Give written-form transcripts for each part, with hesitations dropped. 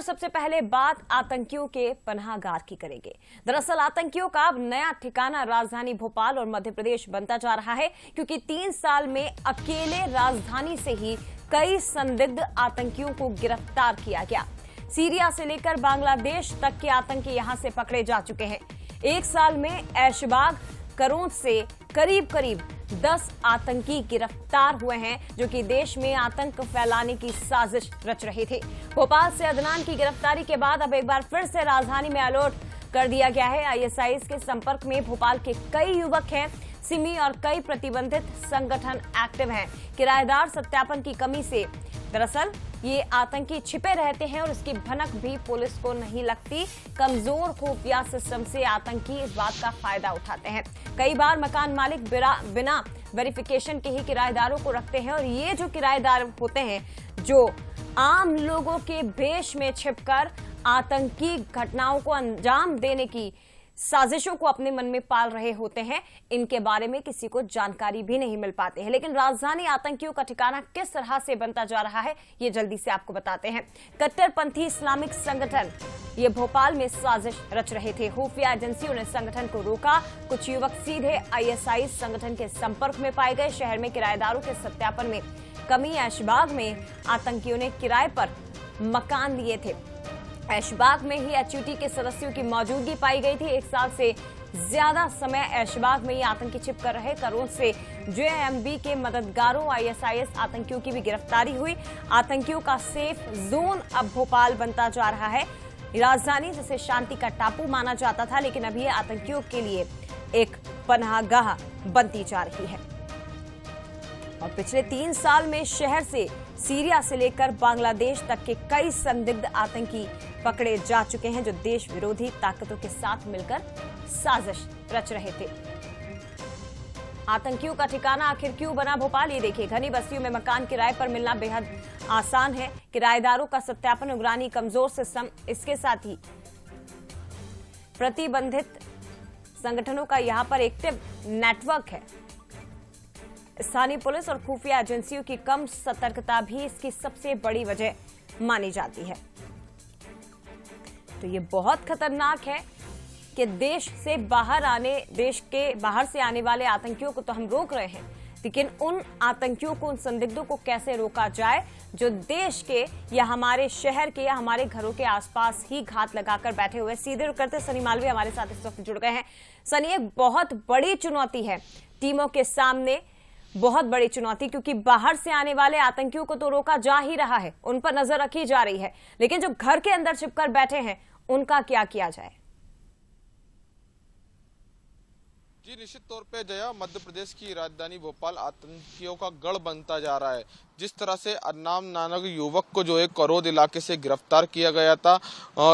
सबसे पहले बात आतंकियों के पनाहगार की करेंगे। दरअसल आतंकियों का अब नया ठिकाना राजधानी भोपाल और मध्य प्रदेश बनता जा रहा है, क्योंकि 3 साल में अकेले राजधानी से ही कई संदिग्ध आतंकियों को गिरफ्तार किया गया। सीरिया से लेकर बांग्लादेश तक के आतंकी यहां से पकड़े जा चुके हैं। 1 साल में ऐशबाग करोंद से करीब 10 आतंकी गिरफ्तार हुए हैं, जो कि देश में आतंक फैलाने की साजिश रच रहे थे। भोपाल से अदनान की गिरफ्तारी के बाद अब एक बार फिर से राजधानी में अलर्ट कर दिया गया है। आईएसआईएस के संपर्क में भोपाल के कई युवक हैं। सिमी और कई प्रतिबंधित संगठन एक्टिव हैं। किराएदार सत्यापन की कमी से दरअसल ये आतंकी छिपे रहते हैं और इसकी भनक भी पुलिस को नहीं लगती। कमजोर खुफिया सिस्टम से आतंकी इस बात का फायदा उठाते हैं। कई बार मकान मालिक बिना वेरिफिकेशन के ही किराएदारों को रखते हैं, और ये जो किराएदार होते हैं जो आम लोगों के भेष में छिपकर आतंकी घटनाओं को अंजाम देने की साजिशों को अपने मन में पाल रहे होते हैं, इनके बारे में किसी को जानकारी भी नहीं मिल पाते हैं। लेकिन राजधानी आतंकियों का ठिकाना किस तरह से बनता जा रहा है, ये जल्दी से आपको बताते हैं। कट्टरपंथी इस्लामिक संगठन ये भोपाल में साजिश रच रहे थे। खुफिया एजेंसियों ने संगठन को रोका। कुछ युवक सीधे आईएसआईएस संगठन के संपर्क में पाए गए। शहर में किराएदारों के सत्यापन में कमी। ऐशबाग में आतंकियों ने किराए पर मकान लिए थे। ऐशबाग में ही एचयूटी के सदस्यों की मौजूदगी पाई गई थी। 1 साल से ज्यादा समय ऐशबाग में ही आतंकी छिप कर रहे। करोंद से जेएमबी के मददगारों आईएसआईएस आतंकियों की भी गिरफ्तारी हुई। आतंकियों का सेफ जोन अब भोपाल बनता जा रहा है। राजधानी जिसे शांति का टापू माना जाता था, लेकिन अब ये आतंकियों के लिए एक पनाहगाह बनती जा रही है। और पिछले 3 साल में शहर से सीरिया से लेकर बांग्लादेश तक के कई संदिग्ध आतंकी पकड़े जा चुके हैं, जो देश विरोधी ताकतों के साथ मिलकर साजिश रच रहे थे। आतंकियों का ठिकाना आखिर क्यों बना भोपाल, ये देखिए। घनी बस्तियों में मकान किराए पर मिलना बेहद आसान है। किराएदारों का सत्यापन, निगरानी कमजोर सिस्टम, इसके साथ ही प्रतिबंधित संगठनों का यहां पर एक्टिव नेटवर्क है। स्थानीय पुलिस और खुफिया एजेंसियों की कम सतर्कता भी इसकी सबसे बड़ी वजह मानी जाती है। तो ये बहुत खतरनाक है कि देश के बाहर से आने वाले आतंकियों को तो हम रोक रहे हैं, लेकिन उन आतंकियों को, उन संदिग्धों को कैसे रोका जाए जो देश के या हमारे शहर के या हमारे घरों के आसपास ही घात लगाकर बैठे हुए। सीधे रुक करते सनी मालवीय हमारे साथ इस वक्त जुड़ गए हैं। सनी, एक बहुत बड़ी चुनौती है टीमों के सामने, बहुत बड़ी चुनौती, क्योंकि बाहर से आने वाले आतंकियों को तो रोका जा ही रहा है, उन पर नजर रखी जा रही है, लेकिन जो घर के अंदर छिपकर बैठे हैं उनका क्या किया जाए? जी निश्चित तौर पे जया, मध्य प्रदेश की राजधानी भोपाल आतंकियों का गढ़ बनता जा रहा है। जिस तरह से अदनान नामक युवक को जो है करोंद इलाके से गिरफ्तार किया गया था,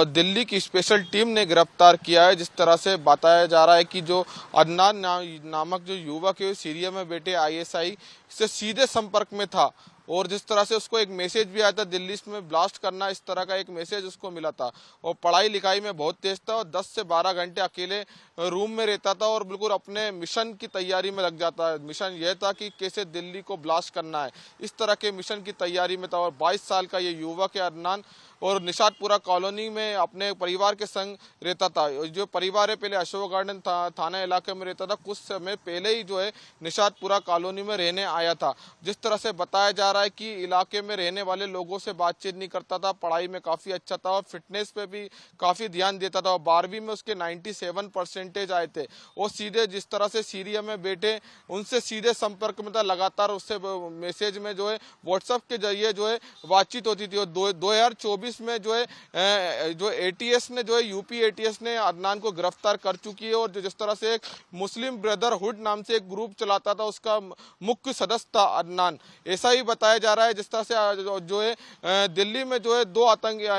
दिल्ली की स्पेशल टीम ने गिरफ्तार किया है। जिस तरह से बताया जा रहा है कि जो अदनान नामक जो युवक है सीरिया में बैठे आईएसआई से सीधे संपर्क में था, और जिस तरह से उसको एक मैसेज भी आया था दिल्ली में ब्लास्ट करना, इस तरह का एक मैसेज उसको मिला था। और पढ़ाई लिखाई में बहुत तेज था और 10 से 12 घंटे अकेले रूम में रहता था और बिल्कुल अपने मिशन की तैयारी में लग जाता है। मिशन यह था कि कैसे दिल्ली को ब्लास्ट करना है, इस तरह के मिशन की तैयारी में था। और 22 साल का ये युवक है अदनान, और निशातपुरा कॉलोनी में अपने परिवार के संग रहता था। जो परिवार है पहले अशोक गार्डन थाना इलाके में रहता था, कुछ समय पहले ही जो है निशातपुरा कॉलोनी में रहने आया था। जिस तरह से बताया जा रहा है कि इलाके में रहने वाले लोगों से बातचीत नहीं करता था, पढ़ाई में काफ़ी अच्छा था और फिटनेस पे भी काफ़ी ध्यान देता था। और 12वीं में उसके 97% आए थे। और सीधे जिस तरह से सीरिया में बैठे उनसे सीधे संपर्क में था, लगातार उससे मैसेज में जो है व्हाट्सएप के जरिए जो है बातचीत होती थी। और 2024 में जो है जो एटीएस ने जो है यूपी एटीएस ने अदनान को गिरफ्तार कर चुकी है। और जिस तरह से एक मुस्लिम ब्रदरहुड नाम से एक ग्रुप चलाता था, उसका मुख्य सदस्य था अदनान, ऐसा ही बताया जा रहा है। जिस तरह से जो है दिल्ली में जो है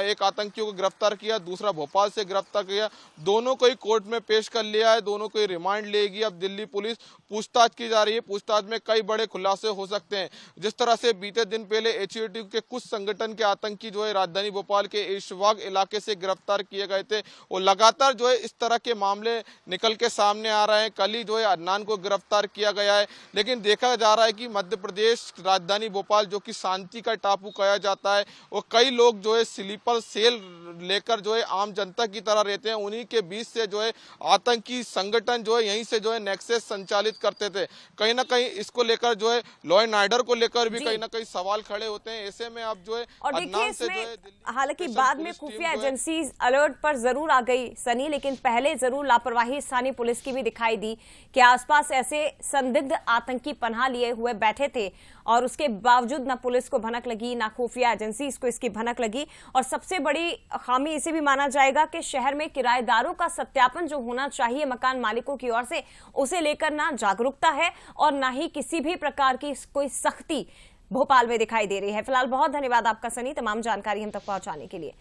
एक आतंकियों को गिरफ्तार किया, दूसरा भोपाल से गिरफ्तार किया, दोनों को ही कोर्ट में पेश कर लिया है, दोनों को ही रिमांड लेगी। अब दिल्ली पुलिस पूछताछ की जा रही है, पूछताछ में कई बड़े खुलासे हो सकते हैं। जिस तरह से बीते दिन पहले एचयूटी के कुछ संगठन के आतंकी जो है राजधानी भोपाल के ऐशबाग इलाके से गिरफ्तार किए गए थे, और लगातार जो है इस तरह के मामले निकल के सामने आ रहे हैं। कल ही जो है अदनान को गिरफ्तार किया गया है। लेकिन देखा जा रहा है कि मध्य प्रदेश राजधानी भोपाल जो कि शांति का टापू कहा जाता है, और कई लोग जो है स्लीपर सेल लेकर जो है आम जनता की तरह रहते हैं, उन्हीं के बीच से जो है आतंकी संगठन जो है यहीं से जो है नेक्सस संचालित करते थे। कहीं ना कहीं इसको लेकर जो है लॉ एंड ऑर्डर को लेकर भी कहीं ना कहीं सवाल खड़े होते हैं। ऐसे में अब जो है और देखिए अदनान से जो है इसमें हालांकि बाद में खुफिया एजेंसी अलर्ट पर जरूर आ गई सनी, लेकिन पहले जरूर लापरवाही स्थानीय पुलिस की भी दिखाई दी कि आसपास ऐसे संदिग्ध आतंकी पनाह लिए हुए बैठे थे और उसके बावजूद ना पुलिस को भनक लगी, ना खुफिया एजेंसी को इसकी भनक लगी। और सबसे बड़ी खामी इसे भी माना जाएगा कि शहर में किराएदारों का सत्यापन जो होना चाहिए मकान मालिकों की ओर से, उसे लेकर ना जागरूकता है और ना ही किसी भी प्रकार की कोई सख्ती भोपाल में दिखाई दे रही है। फिलहाल बहुत धन्यवाद आपका सनी, तमाम जानकारी हम तक पहुंचाने के लिए।